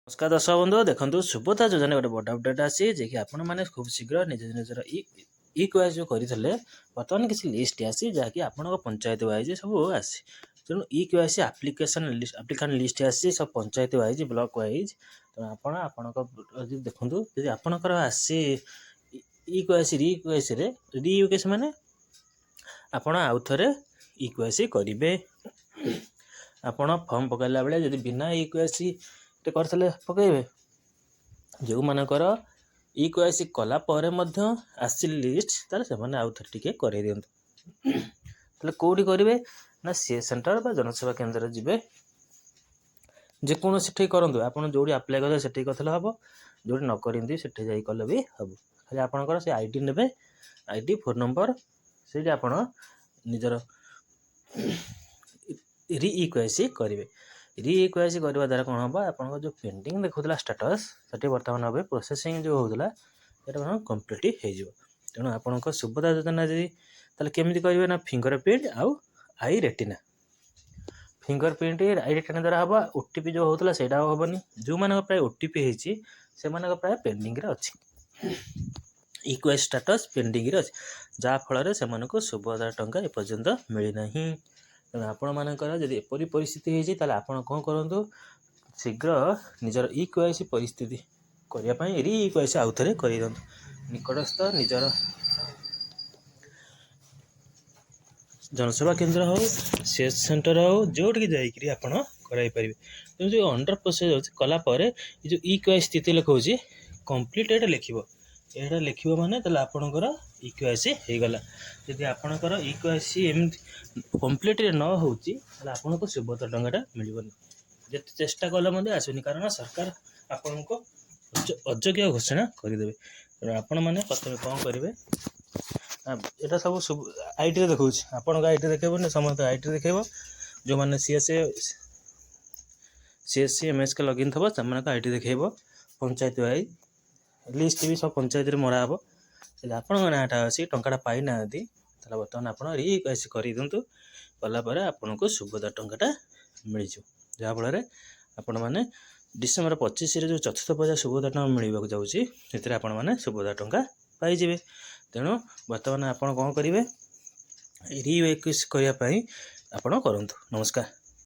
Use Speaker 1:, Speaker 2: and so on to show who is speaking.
Speaker 1: नमस्कार दर्शक बंधु देखो सुभद्रा योजना गोटे बड़ अपडेट आसी जे कि आपण मैंने खूब शीघ्र निज निजर इ क्वाइस जो करते बर्तमान किसी लिस्ट आसी जहाँकि आपण पंचायत वाइज सब आसी तेणु इ क्वाइस आप्लिकेसन आप्लिकान लिस्ट आसी सब पंचायत वाइज ब्लॉक वाइज तेणु आपण देखु यदि आपणकर आसी इ क्वाइस रि क्वाइस रि क्वाइस माने आपण आउ थे इ क्वाइस करेंगे आपण फॉर्म पकाइला बेले यदि बिना इ क्वाइस करते पकेबे जो मानकर इ क्वाइस कला परे मध्य आसी लिस्ट ताले से माने आउ थे टिके करे दियंतु ताले कोडी करिवे ना सी सेंटर बा जनसेवा केंद्र जिबे जे कोनो सेठी करंतु आपण जोडी अप्लाई करले सेठी कथले हबो जोडी न करिंदी सेठी जाई कले भी हबो खाली आपनकर से आईडी नेबे आईडी फोन नंबर सेठी आपण निजर रि इ क्वाइस करिवे रि इ क्वाइस करबा द्वारा कोन हबो आपन जो पेंडिंग देखुतला स्टेटस सेठी वर्तमान हबे प्रोसेसिंग जो होउतला एटा कंप्लीट हे जिवो तेणु आपनक सुविधा योजना जदि ताले केमिति करिवे ना फिंगरप्रिंट आउ आई रेटिना फिंगरप्रिंट आई रेटिना द्वारा हबो ओटीपी जो होउतला सेटा हबनी जो मानक प्राय ओटीपी हेची से मानक प्राय पेंडिंग रे अछि इ क्वाइस स्टेटस पेंडिंग रे अछि जा फल रे से मानक 16000 टंका ए पर्यंत मिली नाही तेणु आपण मानकर जदि एपरी परिस्थिति होइछि ताले आपण कोन करंतु शीघ्र निजर इ क्वाइस परिस्थिति करिया पई रि इ क्वाइस आउ थरे करि दंतु निकटस्थ निजर जनसेवा केंद्र हो सीएच सेंटर हो जोटकी जाइकरी आपण कराई परिबे तेणु जो अंडर प्रोसेस होछि कला परे जो इ क्वाइस स्थिति लिखौछि कंप्लीटेड लिखिबो एटा लिखिबो माने ताले आपणकर इ क्वाइस हे गला यदि आपणकर इ क्वाइस एमति कंप्लीट न होउछि ताले आपनको 16000 टंकाटा मिलिबनी जते चेष्टा कला मध्ये आसुनी कारण सरकार आपनको अयोग्य घोषणा करदेबे आपण माने प्रथमे कोन करिवे एटा सब आईटी रे देखौछि आपनको आईटी देखेबो ने समस्त आईटी देखेबो जो माने सीएससी एमएस के लॉगिन थबो तमनका आईटी देखेबो पंचायत वाइज लिस्ट भी सब पंचायत रे मरा हबो से आपण नाटा अछि टंकाटा पाइ नांती तला बर्तमान आपण रि क्वाइस करि दंतु कला परे आपनको 16000 टंकाटा मिलि जो जा फल रे आपण माने डिसेंबर 25 रे जो चतुर्थ पजा 16000 टंका मिलिबाक जाउछि सेतरे आपण माने 16000 टंका पाइ जिवे तेणु बर्तमान आपण कोन करिवे रि क्वाइस करिया पई आपण करंतु नमस्कार।